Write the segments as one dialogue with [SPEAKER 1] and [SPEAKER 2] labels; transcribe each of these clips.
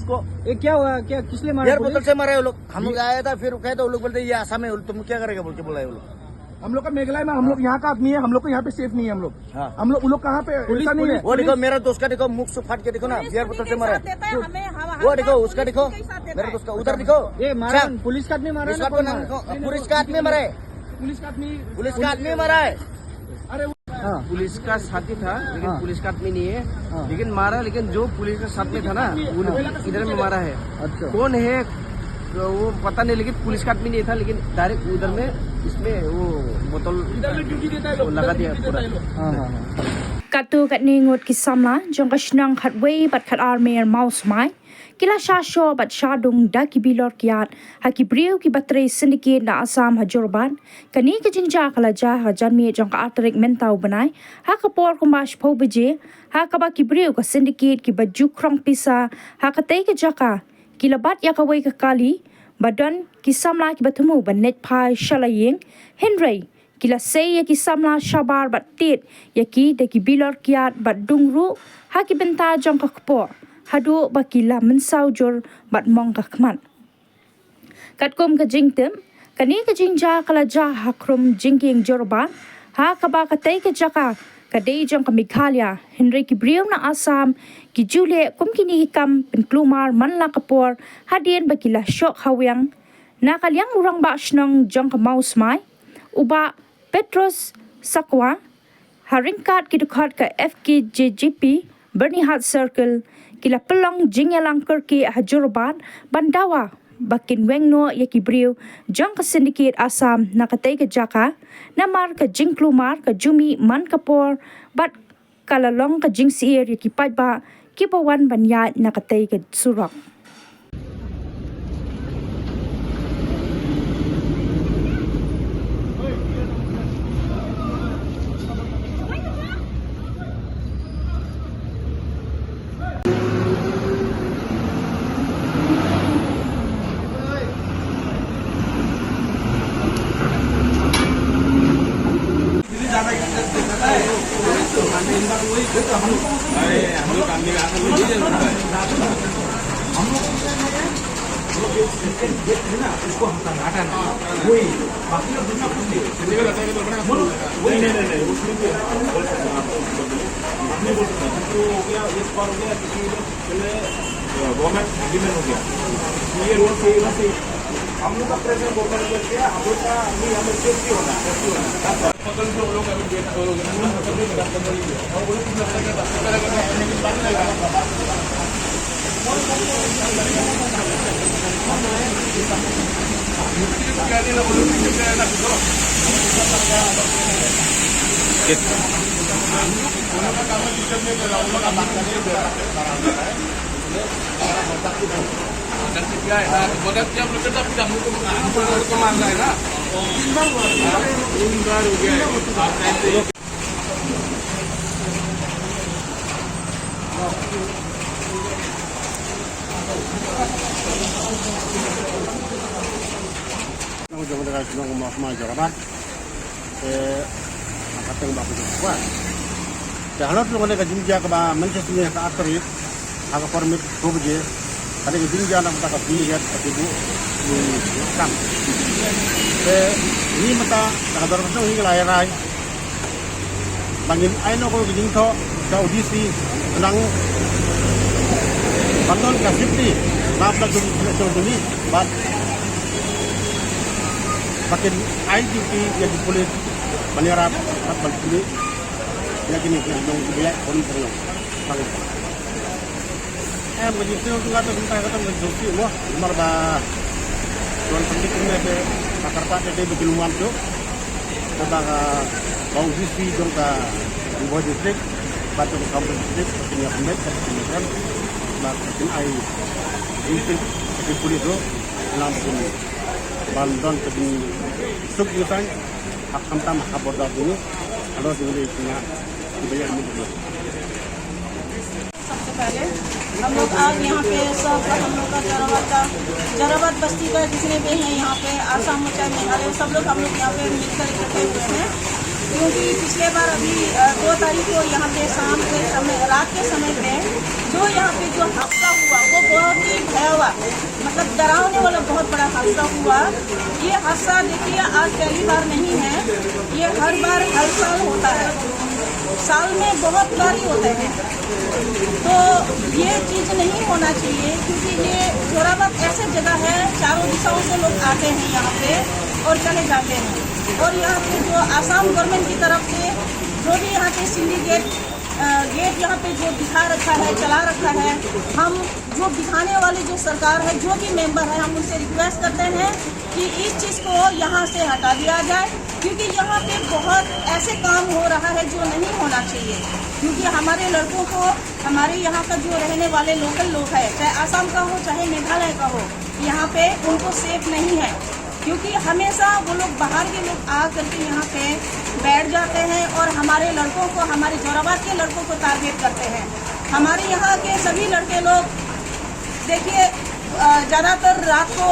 [SPEAKER 1] उसको।
[SPEAKER 2] ये क्या हुआ, क्या किस लिए मारा?
[SPEAKER 1] बियर बोतल से मारे वो लोग। हम लोग आया था, फिर कहे तो वो लोग बोलते ये आसाम है, तुम क्या करेगा बोल के बोला है वो लोग।
[SPEAKER 3] हम लोग का मेघालय में, हम लोग यहाँ का आदमी है, हम लोग को यहाँ पे सेफ नहीं है। हम लोग
[SPEAKER 1] हाँ।
[SPEAKER 3] हम लोग कहाँ पे ऐसा नहीं है।
[SPEAKER 1] वो देखो मेरा दोस्त का, देखो मुख से फाट के देखो ना, बियर बोतल से मारा। वो देखो उसका, देखो मेरा दोस्त का, उधर देखो।
[SPEAKER 2] ये मारा पुलिस का आदमी मारा
[SPEAKER 1] पुलिस का आदमी मारा है, पुलिस का आदमी मारा है।
[SPEAKER 3] अरे
[SPEAKER 4] पुलिस का साथी था, लेकिन पुलिस का आदमी नहीं है, लेकिन मारा, लेकिन जो पुलिस के साथ में था ना, वो इधर में मारा है।
[SPEAKER 2] अच्छा,
[SPEAKER 4] कौन है तो वो पता नहीं, लेकिन पुलिस का आदमी नहीं था, लेकिन डायरेक्ट उधर में इसमें वो बोतल लगा दिया पूरा।
[SPEAKER 5] Katu kat ni ngot kisamla jong ka snang khat wei bat khat armer mouse mai kila sha sho bat sha dung da ki bilor kiat ha ki briu ki batre syndicate na asam ha jorban kani ka jingja kala ja ha janmi jong ka atrik mentau banai ha ka por ko mas pho beje ha ka ba ki briu ka syndicate ki baju krong pisa ha ka te ka jaka kila bat ya ka wei ka kali badan kisamla ki batumu ban net pai shalayeng henry kila say ya ki samla shabar bat tit ya ki de ki bilor kiat bat dungru ha ki benta jong ka kpo hadu ba kila mensau jor bat mong ka khman katkom ka jingtem kani ka jingja kala ja hakrum jingking jorban ha ka ba ka tai ka jaka ka dei jong ka mikhalia henry ki briu na asam ki jule kum kini kam pen klumar man la kapor hadien ba kila shok hawyang na kalyang urang ba snong jong ka mouse mai uba Petros Sakwa, Haringkat Kidukat ka FKJGP, Bernie Hart Circle, Kila Pelong Jingalang Kerki Hajurban, Bandawa, Bakin Wengno Yakibriu, Jong ka Syndicate Asam, Nakatay ka Jaka, Namar ka Jingklumar, ka Jumi Man Kapor, Bat Kalalong ka Jingsiir Yakipad ba, Kipawan Banya Nakatay ka Surak.
[SPEAKER 3] Government agreement हो गया, ये road से हम लोग का pressure बोतल करके हम लोग का यहाँ पे सेफ्टी होना बदल से लोग अभी बेटा लोग Kalau tu mereka jinjak ke bawah, Manchester ke atas, agak permit kubje, ada ke jinjak nak tak jinjak, tapi bu kam. Ini mata dah dorang tu ini kelai rai. Bangin aino kalau ke jinjak, ke audisi, nang bangun ke safety, maaf tak jumpa ni, but makin IDP yang dipulis menyerap apa ini. Lagi ni yang dia orang terlalu paling. Begitu juga tu kita kata menjadi semua, mereka tuan pendidik ini pakar pakar dia bikin uang tu, tentang bau sisi juga di bawah distrik, batu kampung distrik, punya pemilik, kemudian makin air, ini di pulis tu langsung bantuan ke di subjutan, akan tambah kabar ini, kalau dia punya
[SPEAKER 6] सबसे पहले हम लोग आज यहाँ पे सब हम लोग का जरावत बस्ती का जितने भी हैं यहाँ पे आसाम मोर्चा मेघालय सब लोग हम लोग यहाँ पे मिलकर इकट्ठे हुए हैं। क्योंकि पिछले बार अभी 2 तारीख को यहाँ पे शाम के समय, रात के समय पे जो यहाँ पे जो हादसा हुआ वो बहुत ही भयावह, मतलब डरावने वाला बहुत बड़ा हादसा हुआ। ये हादसा देखिए आज पहली बार नहीं है, ये हर बार हर साल होता है, साल में बहुत बार ही होते हैं। तो ये चीज़ नहीं होना चाहिए, क्योंकि ये जोराबाद ऐसे जगह है, चारों दिशाओं से लोग आते हैं यहाँ पे और चले जाते हैं। और यहाँ पे जो आसाम गवर्नमेंट की तरफ से जो भी यहाँ पे सिंडिकेट गेट यहाँ पे जो दिखा रखा है, चला रखा है, हम जो दिखाने वाले जो सरकार है, जो भी मेंबर है, हम उनसे रिक्वेस्ट करते हैं कि इस चीज़ को यहाँ से हटा दिया जाए, क्योंकि यहाँ पे बहुत ऐसे काम हो रहा है जो नहीं होना चाहिए। क्योंकि हमारे लड़कों को, हमारे यहाँ का जो रहने वाले लोकल लोग हैं, चाहे आसाम का हो चाहे मेघालय का हो, यहाँ पे उनको सेफ नहीं है, क्योंकि हमेशा वो लोग बाहर के लोग आ करके यहाँ पे बैठ जाते हैं और हमारे लड़कों को, हमारे जोराबाद के लड़कों को टारगेट करते हैं। हमारे यहाँ के सभी लड़के लोग देखिए ज़्यादातर रात को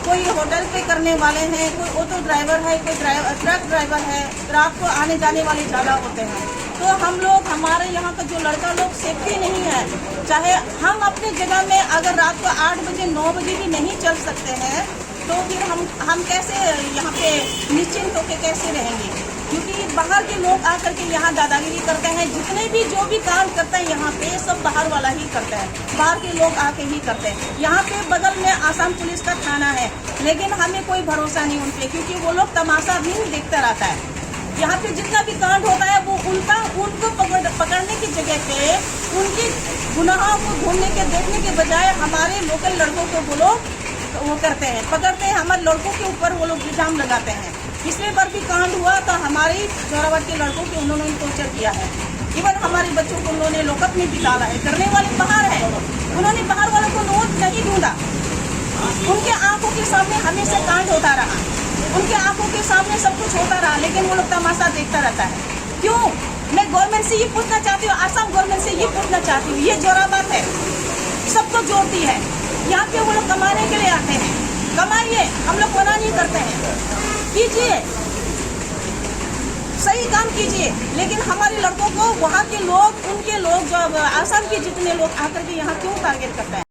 [SPEAKER 6] कोई होटल पे करने वाले हैं, कोई ऑटो ड्राइवर है, कोई ट्रक ड्राइवर है, रात को आने जाने वाले ज़्यादा होते हैं। तो हम लोग, हमारे यहाँ का जो लड़का लोग सेफ्टी नहीं है, चाहे हम अपनी जगह में अगर रात को 8 बजे 9 बजे भी नहीं चल सकते हैं, तो फिर हम कैसे यहाँ पे निश्चिंत होकर कैसे रहेंगे? क्योंकि बाहर के लोग आकर के यहाँ दादागिरी करते हैं, जितने भी जो भी काम करते हैं यहाँ पे सब बाहर वाला ही करता है, बाहर के लोग आके ही करते हैं। यहाँ पे बगल में आसाम पुलिस का थाना है, लेकिन हमें कोई भरोसा नहीं उन पे, क्योंकि वो लोग तमाशा भी देखता रहता है। यहाँ पे जितना भी कांड होता है वो उनको पकड़ने की जगह पे उनकी गुनाहों को ढूंढने के देखने के बजाय हमारे लोकल लड़कों को वो लोग वो करते हैं, पकड़ते हैं, हमारे लड़कों के ऊपर वो लोग इल्जाम लगाते हैं। पिछले बार भी कांड हुआ तो हमारे जोराबाद के लड़कों को उन्होंने टॉर्चर किया है, इवन हमारे बच्चों को उन्होंने लॉकअप में भी डाला है। करने वाले बाहर है, उन्होंने बाहर वालों को नोट नहीं ढूंढा, उनके आंखों के सामने हमेशा कांड होता रहा, उनके आंखों के सामने सब कुछ होता रहा, लेकिन वो लोग तमाशा देखता रहता है। क्यों? मैं गवर्नमेंट से ये पूछना चाहती हूँ, आसाम गवर्नमेंट से ये पूछना चाहती हूँ, ये जोराबाद है, सबको जोड़ती है, यहाँ पे वो लोग कमाने के लिए आते हैं, कमाइए, हम लोग मना नहीं करते हैं, कीजिए, सही काम कीजिए, लेकिन हमारे लड़कों को वहाँ के लोग, उनके लोग, जो आसाम के जितने लोग आकर के यहाँ क्यों टारगेट करते हैं?